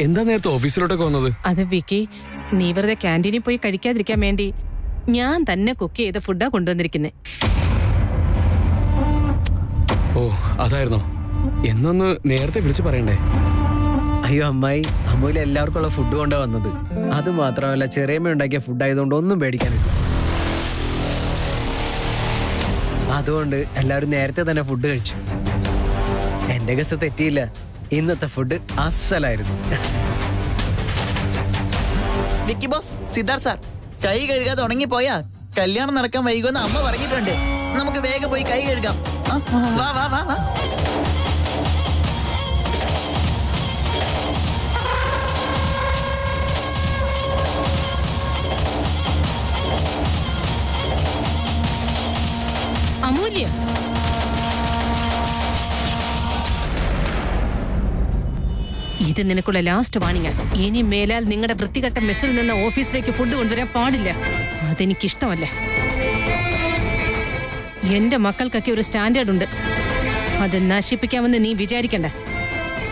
എന്താ നേരത്തെ ഓഫീസിലോട്ടൊക്കെ വന്നത്? അത് വിക്കി, നീ വെറുതെ ക്യാൻറ്റീനിൽ പോയി കഴിക്കാതിരിക്കാൻ വേണ്ടി ഞാൻ തന്നെ കുക്ക് ചെയ്ത ഫുഡാ കൊണ്ടുവന്നിരിക്കുന്നേ. ഓ അതായിരുന്നോ? എന്നൊന്ന് നേരത്തെ വിളിച്ചു പറയണ്ടേ? അയ്യോ അമ്മായി, അമ്മൂല എല്ലാവർക്കും ഉള്ള ഫുഡ് കൊണ്ടാ വന്നത്. അത് മാത്രമല്ല ചെറിയമ്മ ഉണ്ടാക്കിയ ഫുഡ് ആയതുകൊണ്ട് ഒന്നും പേടിക്കാനില്ല. അതുകൊണ്ട് എല്ലാവരും നേരത്തെ തന്നെ ഫുഡ് കഴിച്ചു. എന്റെ ഗസ് തെറ്റിയില്ല, ഇന്നത്തെ ഫുഡ് അസലായിരുന്നു. വിക്കി ബോസ്, സിദ്ധാർത്ഥ് സാർ, കൈ കഴുകാതെ ഉണങ്ങിപ്പോയാ കല്യാണം നടക്കാൻ വൈകുമെന്ന് അമ്മ പറഞ്ഞിട്ടുണ്ട്. നമുക്ക് വേഗം പോയി കൈ കഴുകാം. വാ വാ വാ വാ. അമൂല്യ, ഇത് നിനക്കുള്ള ലാസ്റ്റ് വാണിംഗ്. ഇനി മേലാൽ നിങ്ങളുടെ വൃത്തികെട്ട മെസ്സിൽ നിന്ന് ഓഫീസിലേക്ക് ഫുഡ് കൊണ്ടുവരാൻ പാടില്ല. അതെനിക്കിഷ്ടമല്ല. എന്റെ മക്കൾക്കൊക്കെ ഒരു സ്റ്റാൻഡേർഡ് ഉണ്ട്, അത് നശിപ്പിക്കാമെന്ന് നീ വിചാരിക്കണ്ട.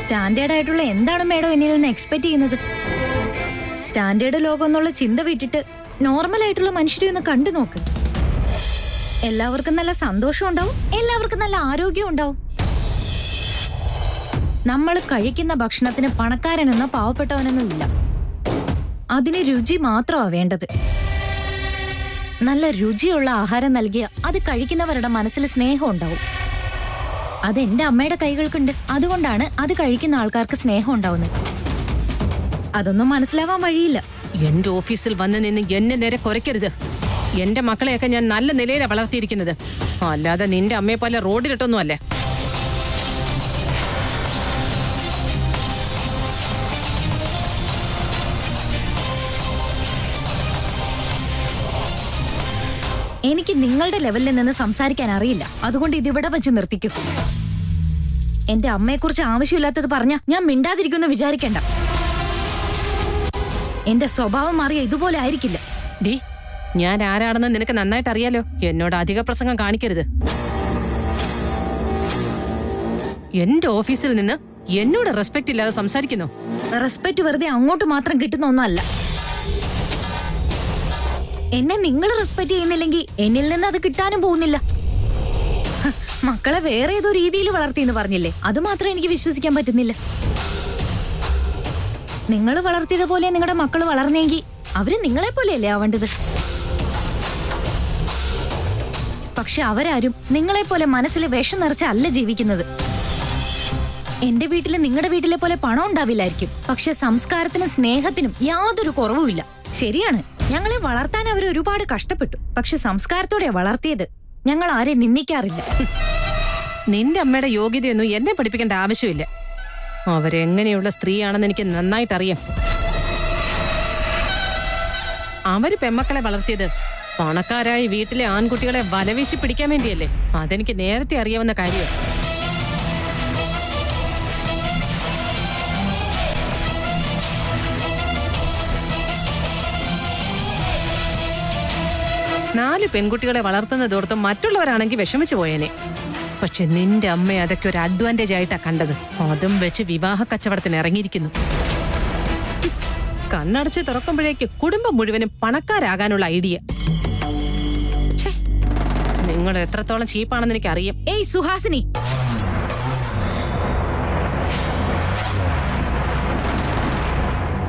സ്റ്റാൻഡേർഡ് ആയിട്ടുള്ള എന്താണ് മേഡം എന്നിൽ നിന്ന് എക്സ്പെക്ട് ചെയ്യുന്നത്? സ്റ്റാൻഡേർഡ് ലോകം എന്നുള്ള ചിന്ത വിട്ടിട്ട് നോർമൽ ആയിട്ടുള്ള മനുഷ്യരെ ഒന്ന് കണ്ടു നോക്ക്. എല്ലാവർക്കും നല്ല സന്തോഷം ഉണ്ടാവും, എല്ലാവർക്കും നല്ല ആരോഗ്യം ഉണ്ടാവും. നമ്മൾ കഴിക്കുന്ന ഭക്ഷണത്തിന് പണക്കാരനെന്നോ പാവപ്പെട്ടവനെന്നോ ഇല്ല. അതിന് രുചി മാത്രമാ വേണ്ടത്. നല്ല രുചിയുള്ള ആഹാരം നൽകിയ അത് കഴിക്കുന്നവരുടെ മനസ്സിൽ സ്നേഹം ഉണ്ടാവും. അതെന്റെ അമ്മയുടെ കൈകൾക്കുണ്ട്. അതുകൊണ്ടാണ് അത് കഴിക്കുന്ന ആൾക്കാർക്ക് സ്നേഹം ഉണ്ടാവുന്നത്. അതൊന്നും മനസ്സിലാവാൻ വഴിയില്ല. എന്റെ ഓഫീസിൽ വന്ന് നിന്ന് എന്നെ നേരെ കുറയ്ക്കരുത്. എന്റെ മക്കളെയൊക്കെ ഞാൻ നല്ല നിലയിലാണ് വളർത്തിയിരിക്കുന്നത്, അല്ലാതെ നിന്റെ അമ്മയെ പോലെ റോഡിലിട്ടൊന്നും അല്ലേ. എനിക്ക് നിങ്ങളുടെ ലെവലിൽ നിന്ന് സംസാരിക്കാൻ അറിയില്ല. അതുകൊണ്ട് ഇതിവിടെ വെച്ച് നിർത്തിക്കും. എന്റെ അമ്മയെക്കുറിച്ച് ആവശ്യമില്ലാത്തത് പറഞ്ഞ ഞാൻ മിണ്ടാതിരിക്കുമെന്ന് വിചാരിക്കണ്ട. എന്റെ സ്വഭാവം മാറിയ ഇതുപോലെ ആയിരിക്കില്ല. ഡി, ഞാൻ ആരാണെന്ന് നിനക്ക് നന്നായിട്ട് അറിയാലോ. എന്നോട് അധിക പ്രസംഗം കാണിക്കരുത്. എന്റെ ഓഫീസിൽ നിന്ന് എന്നോട് റെസ്പെക്ട് ഇല്ലാതെ സംസാരിക്കുന്നു. റെസ്പെക്ട് വെറുതെ അങ്ങോട്ട് മാത്രം കിട്ടുന്ന ഒന്നല്ല. എന്നെ നിങ്ങൾ റെസ്പെക്ട് ചെയ്യുന്നില്ലെങ്കിൽ എന്നിൽ നിന്ന് അത് കിട്ടാനും പോകുന്നില്ല. മക്കളെ വേറെ ഏതോ രീതിയിൽ വളർത്തിയെന്ന് പറഞ്ഞില്ലേ, അത് മാത്രം എനിക്ക് വിശ്വസിക്കാൻ പറ്റുന്നില്ല. നിങ്ങൾ വളർത്തിയതുപോലെ നിങ്ങളുടെ മക്കൾ വളർന്നെങ്കിൽ അവര് നിങ്ങളെ പോലെയല്ലേ ആവേണ്ടത്. പക്ഷെ അവരാരും നിങ്ങളെ പോലെ മനസ്സിൽ വിഷം നിറച്ചല്ല ജീവിക്കുന്നത്. എന്റെ വീട്ടില് നിങ്ങളുടെ വീട്ടിലെ പോലെ പണം ഉണ്ടാവില്ലായിരിക്കും, പക്ഷെ സംസ്കാരത്തിനും സ്നേഹത്തിനും യാതൊരു കുറവുമില്ല. ശരിയാണ്, ഞങ്ങളെ വളർത്താൻ അവർ ഒരുപാട് കഷ്ടപ്പെട്ടു, പക്ഷെ സംസ്കാരത്തോടെ വളർത്തിയത്. ഞങ്ങൾ ആരെ നിന്ദിക്കാറില്ല. നിന്റെ അമ്മയുടെ യോഗ്യതയൊന്നും എന്നെ പഠിപ്പിക്കേണ്ട ആവശ്യമില്ല. അവരെങ്ങനെയുള്ള സ്ത്രീയാണെന്ന് എനിക്ക് നന്നായിട്ടറിയാം. അവര് പെമ്മക്കളെ വളർത്തിയത് പണക്കാരായി വീട്ടിലെ ആൺകുട്ടികളെ വലവീശി പിടിക്കാൻ വേണ്ടിയല്ലേ. അതെനിക്ക് നേരത്തെ അറിയാവുന്ന കാര്യമാണ്. നാല് പെൺകുട്ടികളെ വളർത്തുന്നതോർത്ത് മറ്റുള്ളവരാണെങ്കിൽ വിഷമിച്ചു പോയേനെ. പക്ഷെ നിന്റെ അമ്മ അതൊക്കെ ഒരു അഡ്വാൻറ്റേജ് ആയിട്ടാ കണ്ടത്. അതും വെച്ച് വിവാഹ കച്ചവടത്തിന് ഇറങ്ങിയിരിക്കുന്നു. കണ്ണടച്ച് തുറക്കുമ്പോഴേക്ക് കുടുംബം മുഴുവനും പണക്കാരാകാനുള്ള ഐഡിയ. നിങ്ങൾ എത്രത്തോളം ചീപ്പാണെന്ന് എനിക്കറിയാം. ഏയ് സുഹാസിനി,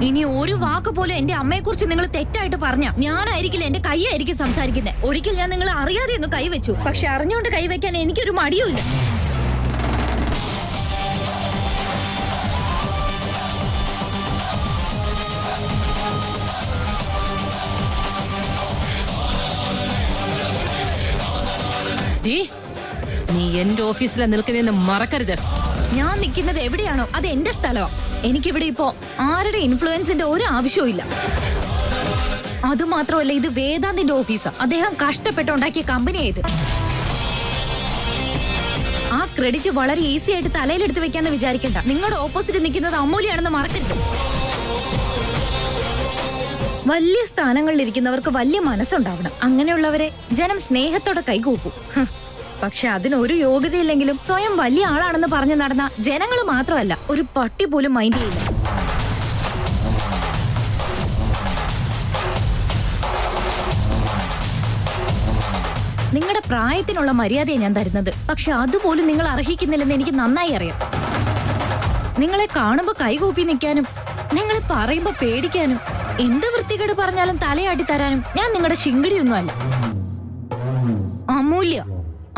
ഇനി ഒരു വാക്ക് പോലും എന്റെ അമ്മയെക്കുറിച്ച് നിങ്ങൾ തെറ്റായിട്ട് പറഞ്ഞ ഞാനായിരിക്കില്ല, എന്റെ കൈയായിരിക്കും സംസാരിക്കുന്നത്. ഒരിക്കൽ ഞാൻ നിങ്ങൾ അറിയാതെ ഒന്ന് കൈവച്ചു, പക്ഷെ അറിഞ്ഞുകൊണ്ട് കൈവയ്ക്കാൻ എനിക്കൊരു മടിയുമില്ല. നീ എന്റെ ഓഫീസിലെ നിൽക്കുന്നതെന്ന് മറക്കരുത്. ഞാൻ നിൽക്കുന്നത് എവിടെയാണോ അത് എന്റെ സ്ഥലമോ. എനിക്കിവിടെ ഇപ്പോ ആരുടെ ഇൻഫ്ലുവൻസിന്റെ ഒരു ആവശ്യവും. അതുമാത്രമല്ല, ഇത് വേദാന്തിന്റെ ഓഫീസാ. അദ്ദേഹം കഷ്ടപ്പെട്ടുണ്ടാക്കിയ കമ്പനിയാ ഇത്. ആ ക്രെഡിറ്റ് വളരെ ഈസി ആയിട്ട് തലയിലെടുത്ത് വെക്കാന്ന് വിചാരിക്കണ്ട. നിങ്ങളുടെ ഓപ്പോസിറ്റ് നിൽക്കുന്നത് അമൂല്യാണെന്ന് മറക്കരുത്. വലിയ സ്ഥാനങ്ങളിൽ ഇരിക്കുന്നവർക്ക് വലിയ മനസ്സുണ്ടാവണം. അങ്ങനെയുള്ളവരെ ജനം സ്നേഹത്തോടെ കൈകൂപ്പും. പക്ഷെ അതിനൊരു യോഗ്യതയില്ലെങ്കിലും സ്വയം വലിയ ആളാണെന്ന് പറഞ്ഞു നടന്ന ജനങ്ങൾ മാത്രമല്ല, ഒരു പട്ടി പോലും മൈൻഡ് ചെയ്യില്ല. പ്രായത്തിനുള്ള മര്യാദയാണ് ഞാൻ തരുന്നത്. പക്ഷെ അതുപോലും നിങ്ങൾ അർഹിക്കുന്നില്ലെന്ന് എനിക്ക് നന്നായി അറിയാം. നിങ്ങളെ കാണുമ്പോ കൈകൂപ്പി നിൽക്കാനും നിങ്ങളെ പറയുമ്പോ പേടിക്കാനും എന്ത് വൃത്തികേട് പറഞ്ഞാലും തലയാട്ടി തരാനും ഞാൻ നിങ്ങളുടെ ശിങ്കിടിയൊന്നും അല്ല.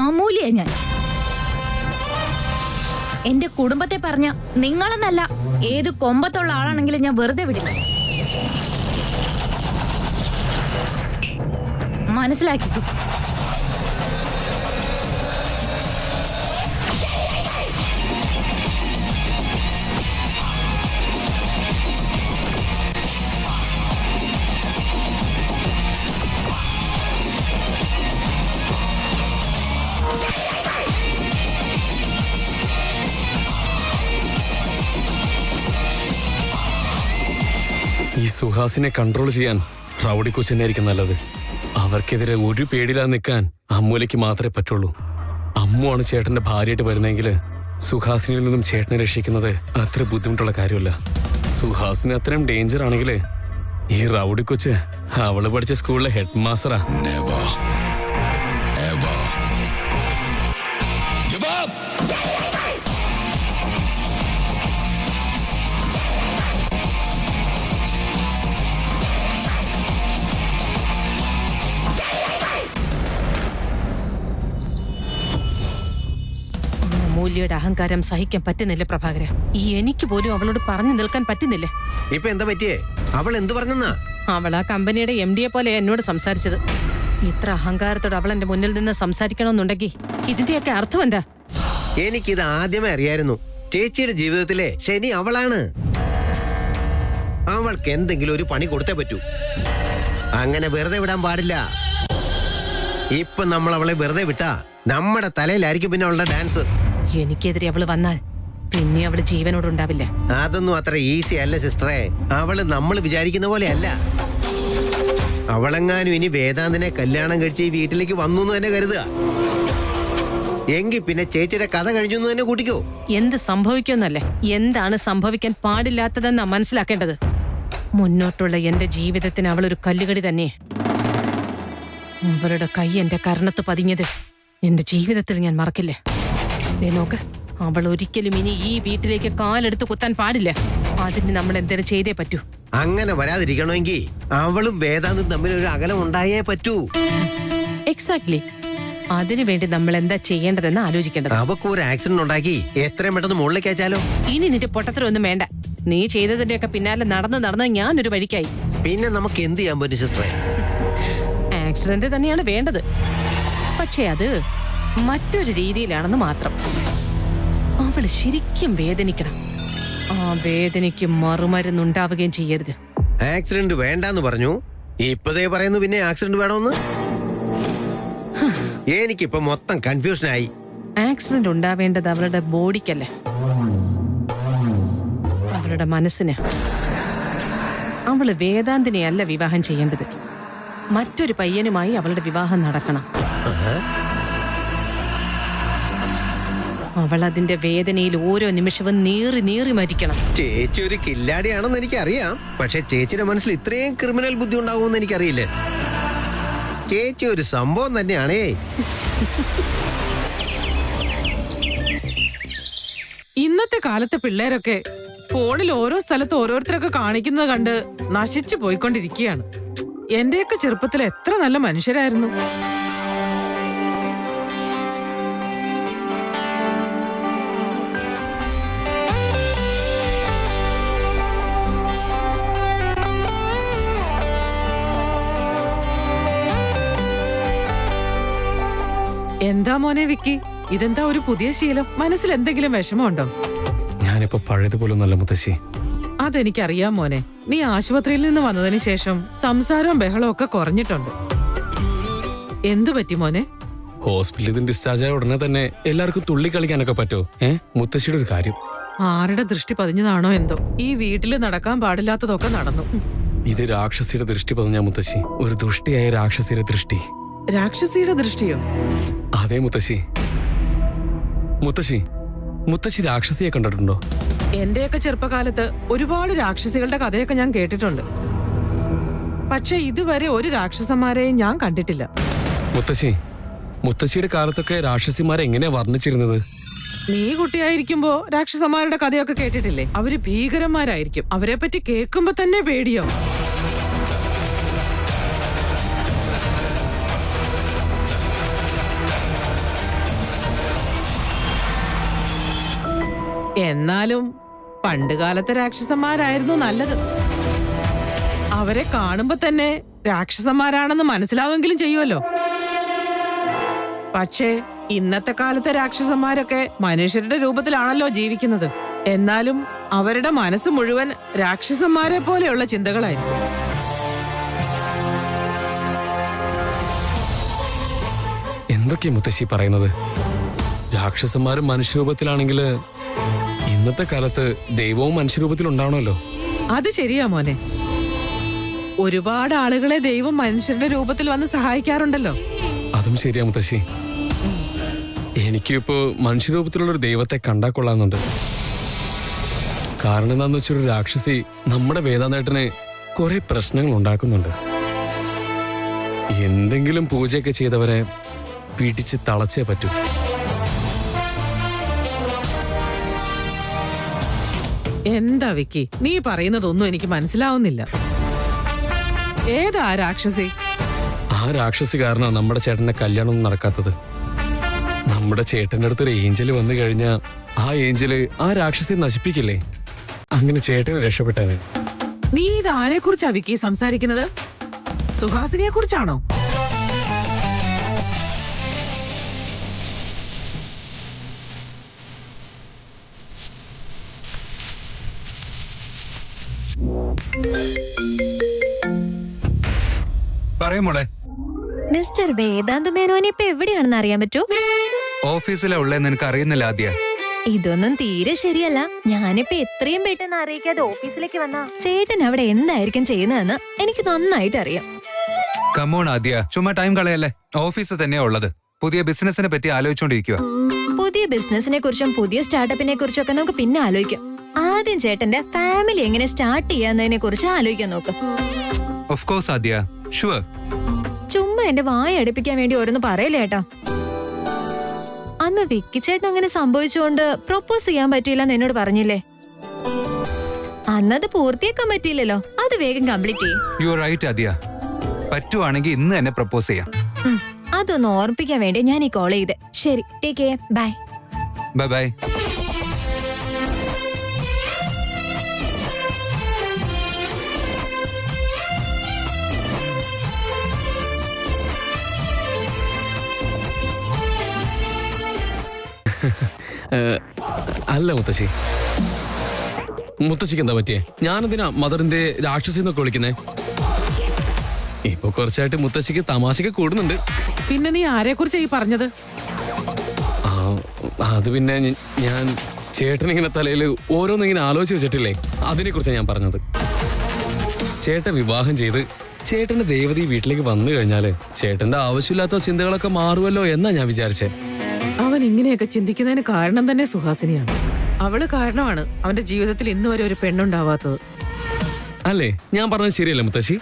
അമൂല്യ ഞാൻ. എന്റെ കുടുംബത്തെ പറഞ്ഞ നിങ്ങളെന്നല്ല ഏത് കൊമ്പത്തുള്ള ആളാണെങ്കിലും ഞാൻ വെറുതെ വിടില്ല. മനസ്സിലാക്കിക്കോ. ഈ സുഹാസിനെ കൺട്രോൾ ചെയ്യാൻ റൗഡി കൊച്ചിനായിരിക്കും നല്ലത്. അവർക്കെതിരെ ഒരു പേടിയില്ലാതെ നിൽക്കാൻ അമ്മൂലയ്ക്ക് മാത്രമേ പറ്റുള്ളൂ. അമ്മുവാണ് ചേട്ടന്റെ ഭാര്യയായിട്ട് വരുന്നെങ്കിൽ സുഹാസിനിൽ നിന്നും ചേട്ടനെ രക്ഷിക്കുന്നത് അത്ര ബുദ്ധിമുട്ടുള്ള കാര്യമല്ല. സുഹാസിന് അത്രയും ഡേഞ്ചർ ആണെങ്കിൽ ഈ റൗഡി കൊച്ച് അവള് പഠിച്ച സ്കൂളിലെ ഹെഡ് മാസ്റ്ററാ. മൂല്യയുടെ അഹങ്കാരം സഹിക്കാൻ പറ്റുന്നില്ല പ്രഭാകര. ഈ എനിക്ക് പോലും അവളോട് പറഞ്ഞു നിൽക്കാൻ പറ്റുന്നില്ല. ഇപ്പൊ എന്താ പറ്റിയേ? അവൾ എന്ത് പറഞ്ഞെന്നാ? അവൾ ആ കമ്പനിയുടെ MD പോലെ എന്നോട് സംസാരിച്ചത്. ഇത്ര അഹങ്കാരത്തോട് അവൾ എന്റെ മുന്നിൽ നിന്ന് സംസാരിക്കണമെന്നുണ്ടെങ്കിൽ ഇതിന്റെയൊക്കെ അർത്ഥം എന്താ? എനിക്കിത് ആദ്യമേ അറിയായിരുന്നു. ചേച്ചിയുടെ ജീവിതത്തിലെ ശനി അവളാണ്. അവൾക്ക് എന്തെങ്കിലും ഒരു പണി കൊടുത്തേ പറ്റൂ. അങ്ങനെ വെറുതെ വിടാൻ പാടില്ല. ഇപ്പൊ നമ്മൾ അവളെ വെറുതെ വിട്ടാ നമ്മുടെ തലയിലായിരിക്കും പിന്നെ അവളുടെ ഡാൻസ്. എനിക്കെതിരെ അവള് വന്നാൽ പിന്നെ അവള് ജീവനോടുണ്ടാവില്ല. അതൊന്നും അത്ര ഈസി അല്ല സിസ്റ്ററെ. അവള് നമ്മൾ വിചാരിക്കുന്ന പോലെ അല്ല. അവളെങ്ങാനും ഇനി വേദാന്തിനെ കല്യാണം കഴിച്ച് ഈ വീട്ടിലേക്ക് വന്നു എന്ന് തന്നെ കരുതുക. എങ്കിൽ പിന്നെ ചേച്ചിയുടെ കഥ കഴിഞ്ഞു എന്ന് തന്നെ കൂട്ടിക്കോ. എന്ത് സംഭവിക്കുമെന്നല്ലേ, എന്താണ് സംഭവിക്കാൻ പാടില്ലാത്തതെന്നാ മനസ്സിലാക്കേണ്ടത്. മുന്നോട്ടുള്ള എന്റെ ജീവിതത്തിന് അവളൊരു കല്ലുകടി തന്നെ. അവരുടെ കൈ എന്റെ കർണത്ത് പതിഞ്ഞത് എന്റെ ജീവിതത്തിൽ ഞാൻ മറക്കില്ല. ദേ നോക്ക്, അവൾ ഒരിക്കലും ഇനി ഈ വീട്ടിലേക്ക് കാലെടുത്ത് കുത്താൻ പാടില്ല. അതിന് നമ്മൾ എന്തെങ്കിലും ചെയ്തേ പറ്റൂ. അങ്ങനെ വരാതിരിക്കണമെങ്കിൽ അവളും വേദാന്തും തമ്മിൽ ഒരു അകലം ഉണ്ടായേ പറ്റൂ. എക്സാക്ട്ലി. അതിനുവേണ്ടി നമ്മൾ എന്താ ചെയ്യേണ്ടതെന്ന് ആലോചിക്കേണ്ടത്. അവക്ക് ഒരു ആക്സിഡന്റ് ഉണ്ടാക്കി എത്രയും പെട്ടെന്ന് മുകളിലേക്ക് അയച്ചാലോ? ഇനി നിന്റെ പൊട്ടത്തരൊന്നും വേണ്ട. നീ ചെയ്തതിന്റെയൊക്കെ പിന്നാലെ നടന്ന് ഞാനൊരു വഴിക്കായി. പിന്നെ നമുക്ക് എന്ത് ചെയ്യാൻ പറ്റും സിസ്റ്ററെ? ആക്സിഡന്റ് തന്നെയാണ് വേണ്ടത്. പക്ഷേ അത് മറ്റൊരു രീതിയിലാണെന്ന് മാത്രം. അവള് ശരിക്കും വേദനിക്കണം. ആ വേദനയ്ക്ക് മറുമരുന്നുണ്ടാവുകയും ചെയ്യരുത്. ആക്സിഡന്റ് വേണ്ടെന്ന് പറഞ്ഞു, ഇപ്പതേ പറയുന്നു പിന്നെ ആക്സിഡന്റ് വേണമെന്ന്. എനിക്കിപ്പോ മൊത്തം കൺഫ്യൂഷനായി. ആക്സിഡന്റ് ഉണ്ടാവേണ്ടത് അവളുടെ ബോഡിക്കല്ലേ, അവളുടെ മനസ്സിന്. അവള് വേദാന്തിനെയല്ല വിവാഹം ചെയ്യേണ്ടത്. മറ്റൊരു പയ്യനുമായി അവളുടെ വിവാഹം നടക്കണം. അവൾ അതിന്റെ വേദനയിൽ ഓരോ നിമിഷവും നീറി മരിക്കണം. ചേച്ചി ഒരു കില്ലാടിയാണെന്ന് എനിക്കറിയാം. പക്ഷെ ചേച്ചിയുടെ മനസ്സിൽ ഇത്രയും ക്രിമിനൽ ബുദ്ധി ഉണ്ടാവുമെന്ന് എനിക്കറിയില്ല. ചേച്ചി ഒരു സംഭവം തന്നെയാണേ. ഇന്നത്തെ കാലത്തെ പിള്ളേരൊക്കെ ഫോണിൽ ഓരോ സ്ഥലത്ത് ഓരോരുത്തരൊക്കെ കാണിക്കുന്നത് കണ്ട് നശിച്ചു പോയിക്കൊണ്ടിരിക്കുകയാണ്. എന്റെയൊക്കെ ചെറുപ്പത്തിൽ എത്ര നല്ല മനുഷ്യരായിരുന്നു. എന്താ മോനെ വിക്കി, ഇതെന്താ ഒരു പുതിയ ശീലം? മനസ്സിൽ എന്തെങ്കിലും വിഷമമുണ്ടോ? ഞാനിപ്പോ പഴയതുപോലെ ഒന്നല്ല മുത്തശ്ശി. അതെനിക്കറിയാം മോനെ. നീ ആശുപത്രിയിൽ നിന്ന് വന്നതിന് ശേഷം സംസാരവും ബഹളവും ഒക്കെ കുറഞ്ഞിട്ടുണ്ട്. എന്തു പറ്റി മോനെ? ഹോസ്പിറ്റലിൽ നിന്ന് ഡിസ്ചാർജ് ആയ ഉടനെ തന്നെ എല്ലാവർക്കും തുള്ളി കളിക്കാനൊക്കെ പറ്റുമോ? മുത്തശ്ശിയുടെ ഒരു കാര്യം. ആരുടെ ദൃഷ്ടി പതിഞ്ഞതാണോ എന്തോ, ഈ വീട്ടില് നടക്കാൻ പാടില്ലാത്തതൊക്കെ നടന്നു. ഇത് രാക്ഷസിയുടെ ദൃഷ്ടി പതിഞ്ഞ മുത്തശ്ശി. ഒരു ദുഷ്ടിയായ രാക്ഷസിയുടെ ദൃഷ്ടി. രാക്ഷസിയുടെ ദൃഷ്ടിയോ? അതെ മുത്തശ്ശി. മുത്തശ്ശി രാക്ഷസിയെ കണ്ടിട്ടുണ്ടോ? എന്റെയൊക്കെ ചെറുപ്പകാലത്ത് ഒരുപാട് രാക്ഷസികളുടെ കഥയൊക്കെ ഞാൻ കേട്ടിട്ടുണ്ട്. പക്ഷെ ഇതുവരെ ഒരു രാക്ഷസന്മാരെയും ഞാൻ കണ്ടിട്ടില്ല. മുത്തശ്ശി, മുത്തശ്ശിയുടെ കാലത്തൊക്കെ രാക്ഷസിമാരെ എങ്ങനെയാ വർണ്ണിച്ചിരുന്നത്? നീ കുട്ടിയായിരിക്കുമ്പോ രാക്ഷസന്മാരുടെ കഥയൊക്കെ കേട്ടിട്ടില്ലേ? അവര് ഭീകരന്മാരായിരിക്കും. അവരെ പറ്റി കേൾക്കുമ്പോ തന്നെ പേടിയോ. എന്നാലും പണ്ടുകാലത്തെ രാക്ഷസന്മാരായിരുന്നു നല്ലത്. അവരെ കാണുമ്പോ തന്നെ രാക്ഷസന്മാരാണെന്ന് മനസ്സിലാവുമെങ്കിലും ചെയ്യുമല്ലോ. പക്ഷേ ഇന്നത്തെ കാലത്തെ രാക്ഷസന്മാരൊക്കെ മനുഷ്യരുടെ രൂപത്തിലാണല്ലോ ജീവിക്കുന്നത്. എന്നാലും അവരുടെ മനസ്സ് മുഴുവൻ രാക്ഷസന്മാരെ പോലെയുള്ള ചിന്തകളായിരിക്കും. എന്തൊക്കെയാ മുത്തശ്ശി പറയുന്നത്? രാക്ഷസന്മാരും മനുഷ്യരൂപത്തിലാണെങ്കിൽ ഇന്നത്തെ കാലത്ത് ദൈവവും മനുഷ്യരൂപത്തിലുണ്ടാവണമല്ലോ. അത് ശരിയാ മോനെ. ഒരുപാട് ആളുകളെ ദൈവം മനുഷ്യരുടെ രൂപത്തിൽ വന്ന് സഹായിക്കാറുണ്ടല്ലോ. അതും ശരിയാ മുത്തശ്ശി. എനിക്കിപ്പോ മനുഷ്യരൂപത്തിലുള്ളൊരു ദൈവത്തെ കണ്ടാ കൊള്ളാന്നുണ്ട്. കാരണം എന്താന്ന് വെച്ചൊരു രാക്ഷസി നമ്മുടെ വേദാന്തേട്ടന് കുറെ പ്രശ്നങ്ങൾ ഉണ്ടാക്കുന്നുണ്ട്. എന്തെങ്കിലും പൂജയൊക്കെ ചെയ്തവരെ പിടിച്ച് തളച്ചേ പറ്റൂ. എന്താ വിക്കി, നീ പറയുന്നതൊന്നും എനിക്ക് മനസ്സിലാവുന്നില്ല. ഏതാ രാക്ഷസി? ആ രാക്ഷസി കാരണമാണ് നമ്മുടെ ചേട്ടന്റെ കല്യാണം നടക്കാത്തത്. നമ്മുടെ ചേട്ടന്റെ അടുത്തൊരു ഏഞ്ചല് വന്നു കഴിഞ്ഞാൽ ആ ഏഞ്ചല് ആ രാക്ഷസിയെ നശിപ്പിക്കില്ലേ? അങ്ങനെ ചേട്ടന് രക്ഷപ്പെട്ടാണ്. നീ ഇത് ആരെ കുറിച്ചാ വിക്കി സംസാരിക്കുന്നത്? സുഹാസിനിയെ കുറിച്ചാണോ? പറയുമോളെ. മിസ്റ്റർ വേദാന്ത് മേനോൻ ഇപ്പൊ എവിടെയാണെന്ന് അറിയാൻ പറ്റൂ? ഓഫീസിലെ ഉള്ളതെന്ന് എനിക്ക് അറിയുന്നില്ല ആദ്യ. ഇതൊന്നും തീരെ ശരിയല്ല. ഞാനിപ്പോ എത്രയും പെട്ടെന്ന് അറിയിക്കാതെ ഓഫീസിലേക്ക് വന്ന ചേട്ടൻ അവിടെ എന്തായിരിക്കും ചെയ്യുന്നതെന്ന് എനിക്ക് നന്നായിട്ട് അറിയാം. കമോൺ ആദ്യ, ചുമ്മാ ടൈം കളയല്ലേ. ഓഫീസിൽ തന്നെയാ ഉള്ളത്. പുതിയ ബിസിനസിനെ പറ്റി ആലോചിച്ചോണ്ടിരിക്കുക. പുതിയ ബിസിനസിനെ കുറിച്ചും പുതിയ സ്റ്റാർട്ടപ്പിനെ കുറിച്ചും ഒക്കെ നമുക്ക് പിന്നെ ആലോചിക്കാം. ആദ്യം ചേട്ടന്റെ ഫാമിലി എങ്ങനെ സ്റ്റാർട്ട് ചെയ്യാന്നതിനെ കുറിച്ച് ആലോചിക്കാൻ നോക്ക്. ഓഫ് കോഴ്സ് ആദ്യ, ഷുവർ. ചുമ്മാ എന്റെ വായ അടുപ്പിക്കാൻ വേണ്ടി ഓരോന്ന് പറയല്ലേ ഏട്ടാ. അന്ന് വിക്കി ചേട്ടൻ അങ്ങനെ സംഭവിച്ചുകൊണ്ട് പ്രൊപ്പോസ് ചെയ്യാൻ പറ്റിയില്ലെന്ന് എന്നോട് പറഞ്ഞില്ലേ? അന്നത് പൂർത്തിയാക്കാൻ പറ്റിയില്ലല്ലോ. അത് വേഗം കംപ്ലീറ്റ് ചെയ്യും. യു ആർ റൈറ്റ് ആദ്യ. പറ്റുവാണെങ്കിൽ ഇന്ന് തന്നെ പ്രപ്പോസ് ചെയ്യാം. അതൊന്ന് ഓർമ്മിപ്പിക്കാൻ വേണ്ടി ഞാൻ ഈ കോൾ ചെയ്ത്. ശരി, take care, bye. Bye bye. അല്ല മുത്തശ്ശി, മുത്തശ്ശിക്ക് എന്താ പറ്റിയേ? ഞാനെന്തിനാ മദറിന്റെ രാക്ഷസി എന്നൊക്കെ വിളിക്കുന്നേ? ഇപ്പൊ കുറച്ചായിട്ട് മുത്തശ്ശിക്ക് തമാശക്ക് കൂടുന്നുണ്ട്. പിന്നെ നീ ആരെ കുറിച്ചാ ഈ പറഞ്ഞത്? അത് പിന്നെ ഞാൻ ചേട്ടനിങ്ങനെ തലയിൽ ഓരോന്നിങ്ങനെ ആലോചിച്ച് വെച്ചിട്ടില്ലേ, അതിനെ കുറിച്ചാണ് ഞാൻ പറഞ്ഞത്. ചേട്ടൻ വിവാഹം ചെയ്ത് ചേട്ടന്റെ ദേവതി വീട്ടിലേക്ക് വന്നു കഴിഞ്ഞാല് ചേട്ടന്റെ ആവശ്യമില്ലാത്ത ചിന്തകളൊക്കെ മാറുമല്ലോ എന്നാ ഞാൻ വിചാരിച്ചേ. അവൻ ഇങ്ങനെയൊക്കെ ചിന്തിക്കുന്നതിന് കാരണം തന്നെ സുഹാസിനിയാണ്. അവള് കാരണമാണ് അവന്റെ ജീവിതത്തിൽ ഇന്ന് വരെ ഒരു പെണ്ണുണ്ടാവാത്തത്. അല്ലേ? ഞാൻ പറഞ്ഞത് ശരിയല്ലേ മുത്തശ്ശി?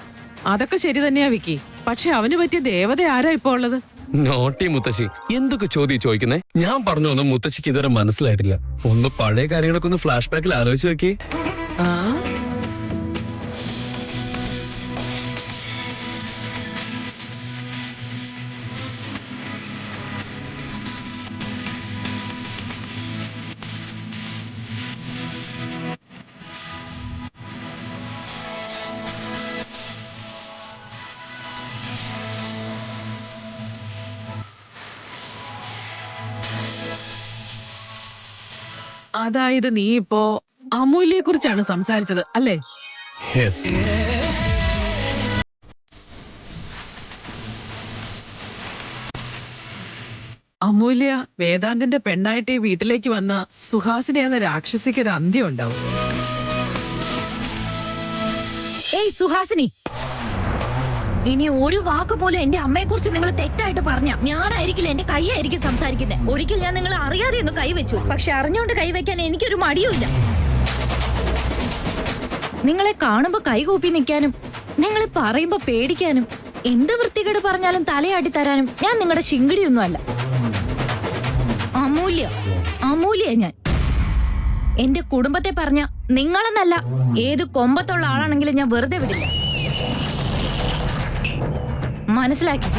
അതൊക്കെ ശരി തന്നെയാ വിക്കി. പക്ഷെ അവന് പറ്റിയ ദേവത ആരാ ഇപ്പൊ ഉള്ളത്? നോട്ടി മുത്തശ്ശി, എന്തൊക്കെ ചോദിക്കുന്നേ? ഞാൻ പറഞ്ഞൊന്നും മുത്തശ്ശിക്ക് ഇതുവരെ മനസ്സിലായിട്ടില്ല. ഒന്ന് പഴയ കാര്യങ്ങളൊക്കെ ഒന്ന് ഫ്ലാഷ് ബാക്കിൽ ആലോചിച്ച് നോക്കി. അതായത് നീ ഇപ്പോ അമൂല്യയെ കുറിച്ചാണ് സംസാരിച്ചത് അല്ലേ? അമൂല്യ വേദാന്തിന്റെ പെണ്ണായിട്ട് ഈ വീട്ടിലേക്ക് വന്ന സുഹാസിനി എന്ന രാക്ഷസിക്ക് ഒരു അന്ത്യം ഉണ്ടാവും. ഏയ് സുഹാസിനി, ഇനി ഒരു വാക്ക് പോലും എന്റെ അമ്മയെ കുറിച്ച് നിങ്ങൾ തെറ്റായിട്ട് പറഞ്ഞ ഞാനായിരിക്കില്ല, എന്റെ കൈയായിരിക്കും സംസാരിക്കുന്നത്. ഒരിക്കൽ ഞാൻ നിങ്ങൾ അറിയാതെ ഒന്ന് കൈവച്ചു, പക്ഷെ അറിഞ്ഞുകൊണ്ട് കൈവയ്ക്കാൻ എനിക്കൊരു മടിയുമില്ല. നിങ്ങളെ കാണുമ്പോ കൈകൂപ്പി നിൽക്കാനും നിങ്ങളെ പറയുമ്പോ പേടിക്കാനും എന്ത് വൃത്തികേട് പറഞ്ഞാലും തലയാട്ടി തരാനും ഞാൻ നിങ്ങളുടെ ശിങ്കിടിയൊന്നും അല്ല. അമൂല്യ ഞാൻ. എന്റെ കുടുംബത്തെ പറഞ്ഞ നിങ്ങളെന്നല്ല ഏത് കൊമ്പത്തുള്ള ആളാണെങ്കിലും ഞാൻ വെറുതെ വിടില്ല. മനസ്സിലാക്കി?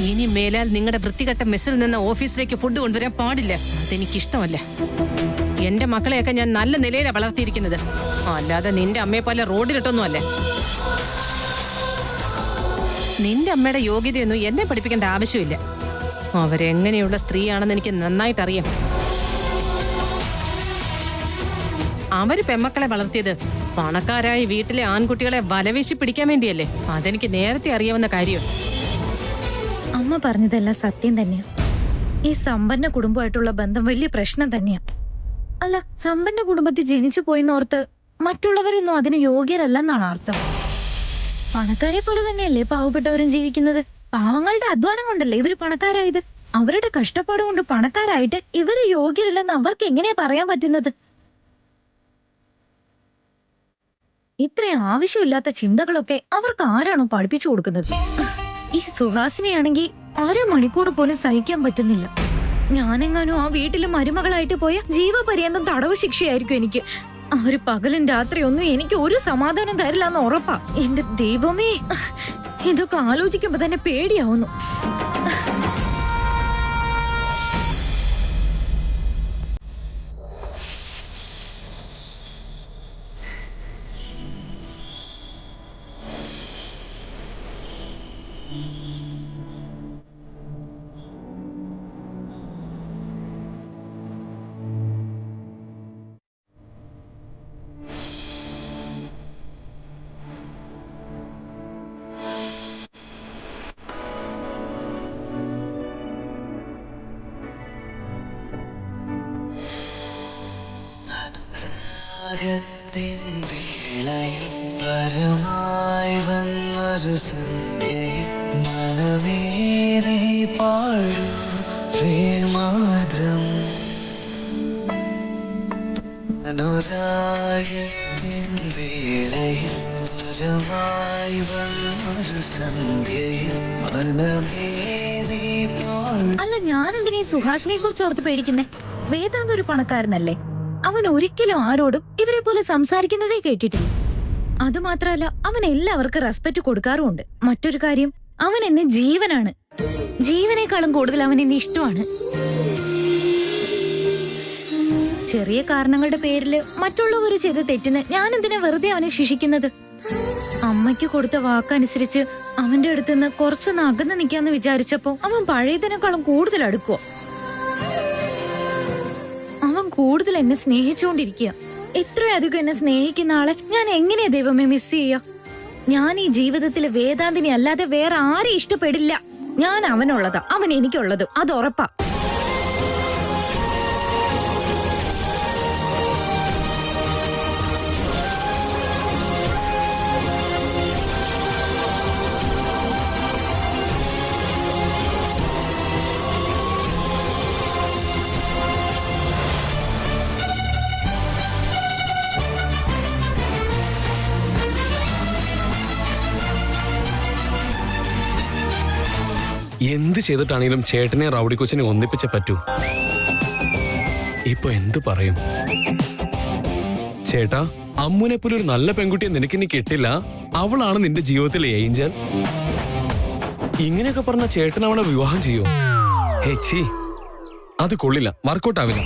ഇനി മേലാൽ നിങ്ങളുടെ വൃത്തികെട്ട മെസ്സിൽ നിന്ന് ഓഫീസിലേക്ക് ഫുഡ് കൊണ്ടുവരാൻ പാടില്ല. അതെനിക്കിഷ്ടമല്ല. എന്റെ മക്കളെയൊക്കെ ഞാൻ നല്ല നിലയിലാണ് വളർത്തിയിരിക്കുന്നത്, അല്ലാതെ നിന്റെ അമ്മയെ പോലെ റോഡിലിട്ടൊന്നുമല്ല. നിന്റെ അമ്മയുടെ യോഗ്യതയൊന്നും എന്നെ പഠിപ്പിക്കേണ്ട ആവശ്യമില്ല. അവരെങ്ങനെയുള്ള സ്ത്രീയാണെന്ന് എനിക്ക് നന്നായിട്ടറിയാം. അവര് പെമ്മക്കളെ വളർത്തിയത് പണക്കാരായി വീട്ടിലെ ആൺകുട്ടികളെ വലവീശി പിടിക്കാൻ വേണ്ടിയല്ലേ? അതെനിക്ക് നേരത്തെ അറിയാവുന്ന കാര്യം. അമ്മ പറഞ്ഞതെല്ലാം സത്യം തന്നെയാ. ഈ സമ്പന്ന കുടുംബമായിട്ടുള്ള ബന്ധം വലിയ പ്രശ്നം തന്നെയാ. അല്ല, സമ്പന്ന കുടുംബത്തിൽ ജനിച്ചു പോയിന്നോർത്ത് മറ്റുള്ളവരൊന്നും അതിന് യോഗ്യരല്ലെന്നാണ് അർത്ഥം. പണക്കാരെ പോലെ തന്നെയല്ലേ പാവപ്പെട്ടവരും ജീവിക്കുന്നത്? പാവങ്ങളുടെ അധ്വാനം കൊണ്ടല്ലേ ഇവര് പണക്കാരായത്. അവരുടെ കഷ്ടപ്പാട് കൊണ്ട് പണക്കാരായിട്ട് ഇവര് യോഗ്യരല്ലെന്ന് അവർക്ക് എങ്ങനെയാ പറയാൻ പറ്റുന്നത്? ഇത്രയും ആവശ്യമില്ലാത്ത ചിന്തകളൊക്കെ അവർക്ക് ആരാണോ പഠിപ്പിച്ചു കൊടുക്കുന്നത്? ഈ സുഹാസിനെയാണെങ്കിൽ അരമണിക്കൂർ പോലും സഹിക്കാൻ പറ്റുന്നില്ല. ഞാനെങ്ങാനും ആ വീട്ടില് മരുമകളായിട്ട് പോയ ജീവപര്യന്തം തടവ് ശിക്ഷയായിരിക്കും എനിക്ക്. അവര് പകലും രാത്രി ഒന്നും എനിക്ക് ഒരു സമാധാനം തരില്ലെന്ന് ഉറപ്പാ. എന്റെ ദൈവമേ, ഇതൊക്കെ ആലോചിക്കുമ്പോ തന്നെ പേടിയാവുന്നു. പരമായി വന്നൊരു സന്ധ്യയിൽ മണമേറെ പാഴു പ്രേമാർദ്രം അനുരാഗത്തിൻ വേളയിൽ പരമായി വന്നൊരു സന്ധ്യയിൽ മണമേറെ പാഴു. അല്ല, ഞാനെന്തിനാ ഈ സുഹാസിനെ കുറിച്ച് ഓർത്ത് പേടിക്കുന്നേ? വേദാന്ത ഒരു പണക്കാരനല്ലേ? അവൻ ഒരിക്കലും ആരോടും ഇവരെ പോലെ സംസാരിക്കുന്നതേ കേട്ടിട്ടില്ല. അതുമാത്രമല്ല, അവൻ എല്ലാവർക്കും റെസ്പെക്ട് കൊടുക്കാറുമുണ്ട്. മറ്റൊരു കാര്യം, അവൻ എന്നെ ജീവനാണ്. ജീവനേക്കാളും കൂടുതൽ അവൻ എന്നെ ഇഷ്ടമാണ്. ചെറിയ കാരണങ്ങളുടെ പേരില് മറ്റുള്ളവർ ചെയ്ത തെറ്റിന് ഞാൻ എന്തിനാ വെറുതെ അവനെ ശിക്ഷിക്കുന്നത്? അമ്മയ്ക്ക് കൊടുത്ത വാക്കനുസരിച്ച് അവന്റെ അടുത്തുനിന്ന് കുറച്ചൊന്ന് അകന്ന് നിൽക്കാന്ന് വിചാരിച്ചപ്പോ അവൻ പഴയതിനേക്കാളും കൂടുതൽ അടുക്കുവോ? അവൻ കൂടുതൽ എന്നെ സ്നേഹിച്ചുകൊണ്ടിരിക്കുക. ഇത്രയധികം എന്നെ സ്നേഹിക്കുന്ന ആളെ ഞാൻ എങ്ങനെയാ ദൈവമേ മിസ് ചെയ്യാ? ഞാൻ ഈ ജീവിതത്തിൽ വേദാന്തിനെ അല്ലാതെ വേറെ ആരെയും ഇഷ്ടപ്പെടില്ല. ഞാൻ അവനുള്ളതാ, അവൻ എനിക്കുള്ളതും, അത് ഉറപ്പാ. എന്ത് ചെയ്തിട്ടാണെങ്കിലും ചേട്ടനെ റൗഡി കൊച്ചിനെ ഒന്നിപ്പിച്ചേ പറ്റൂ. ഇപ്പൊ എന്ത് പറയും? ചേട്ടാ, അമ്മുനെ പോലെ ഒരു നല്ല പെൺകുട്ടിയെ നിനക്കിനി കിട്ടില്ല. അവളാണ് നിന്റെ ജീവിതത്തിലെ ഏഞ്ചൽ. ഇങ്ങനെയൊക്കെ പറഞ്ഞ ചേട്ടൻ അവളെ വിവാഹം ചെയ്യോ? ഹേച്ചി, അത് കൊള്ളില്ല, വർക്കൗട്ട് ആവില്ല.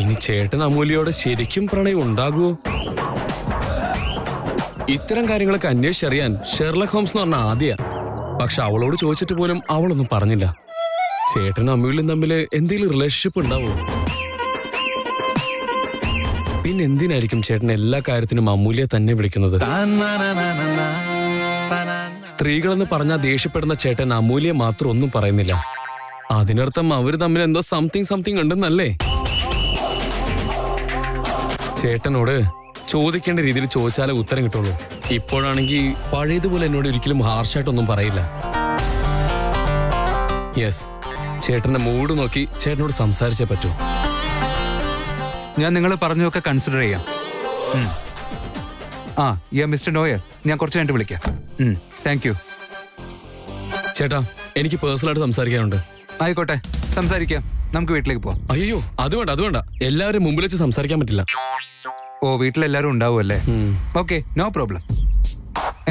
ഇനി ചേട്ടൻ അമൂല്യയോട് ശരിക്കും പ്രണയം ഉണ്ടാകുമോ? ഇത്തരം കാര്യങ്ങളൊക്കെ അന്വേഷിച്ചറിയാൻ ഷെർലക് ഹോംസ് എന്ന് പറഞ്ഞ ആദ്യ. പക്ഷെ അവളോട് ചോദിച്ചിട്ട് പോലും അവളൊന്നും പറഞ്ഞില്ല. ചേട്ടനും അമ്മയിലും തമ്മിൽ എന്തെങ്കിലും റിലേഷൻഷിപ്പ് ഉണ്ടാവുമോ? പിന്നെ എന്തിനായിരിക്കും ചേട്ടൻ എല്ലാ കാര്യത്തിനും അമൂല്യ തന്നെ വിളിക്കുന്നത്? സ്ത്രീകളെന്ന് പറഞ്ഞാൽ ദേഷ്യപ്പെടുന്ന ചേട്ടൻ അമൂല്യ മാത്രം ഒന്നും പറയുന്നില്ല. അതിനർത്ഥം അവര് തമ്മിൽ എന്തോ സംതിങ് ഉണ്ടെന്നല്ലേ? ചേട്ടനോട് ചോദിക്കേണ്ട രീതിയിൽ ചോദിച്ചാലേ ഉത്തരം കിട്ടുള്ളൂ. ഇപ്പോഴാണെങ്കിൽ പഴയതുപോലെ എന്നോട് ഒരിക്കലും ഹാർഷായിട്ടൊന്നും പറയില്ല. യെസ്, ചേട്ടന്റെ മൂഡ് നോക്കി ചേട്ടനോട് സംസാരിച്ചേ പറ്റൂ. ഞാൻ നിങ്ങൾ പറഞ്ഞതൊക്കെ കൺസിഡർ ചെയ്യാം. ആ മിസ്റ്റർ നോയർ, ഞാൻ കുറച്ച് കഴിഞ്ഞിട്ട് വിളിക്കാം. Thank you. ചേട്ടാ, എനിക്ക് പേഴ്സണലായിട്ട് സംസാരിക്കാനുണ്ട്. ആയിക്കോട്ടെ, സംസാരിക്കാം. നമുക്ക് വീട്ടിലേക്ക് പോവാം. അയ്യോ, അത് വേണ്ട. എല്ലാവരും മുമ്പിൽ വെച്ച് സംസാരിക്കാൻ പറ്റില്ല. ഓ, വീട്ടിലെല്ലാരും ഉണ്ടാവുമല്ലേ? ഉം. Okay, no problem.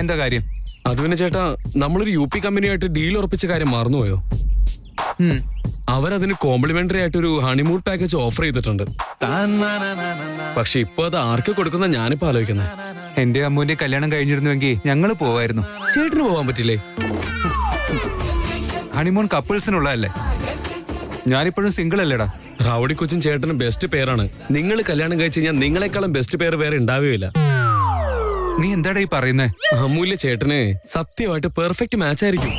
എന്താ കാര്യം? അത് പിന്നെ ചേട്ടാ, നമ്മളൊരു UP കമ്പനിയായിട്ട് ഡീൽ ഉറപ്പിച്ച കാര്യം മറന്നുപോയോ? അവരതിന് കോംപ്ലിമെന്ററി ആയിട്ടൊരു ഹണിമൂൺ പാക്കേജ് ഓഫർ ചെയ്തിട്ടുണ്ട്. പക്ഷെ ഇപ്പൊ അത് ആർക്ക് കൊടുക്കുന്ന ഞാനിപ്പോ ആലോചിക്കുന്നത്. എന്റെ അമ്മൂന്റെ കല്യാണം കഴിഞ്ഞിരുന്നുവെങ്കിൽ ഞങ്ങള് പോവായിരുന്നു. ചേട്ടന് പോവാൻ പറ്റില്ലേ? ഹണിമൂൺ കപ്പിൾസിനുള്ളതല്ലേ? ഞാനിപ്പോഴും സിംഗിൾ അല്ലേടാ. റൗഡി കൊച്ചിൻ ചേട്ടന് ബെസ്റ്റ് പേരാണ്. നിങ്ങൾ കല്യാണം കഴിച്ച് കഴിഞ്ഞാൽ നിങ്ങളെക്കാളും ബെസ്റ്റ് പേര് വേറെ ഉണ്ടാവുകയില്ല. നീ എന്താടാ ഈ പറയുന്നേ? അമ്മൂല്യ ചേട്ടന് സത്യമായിട്ട് പെർഫെക്റ്റ് മാച്ച് ആയിരിക്കും.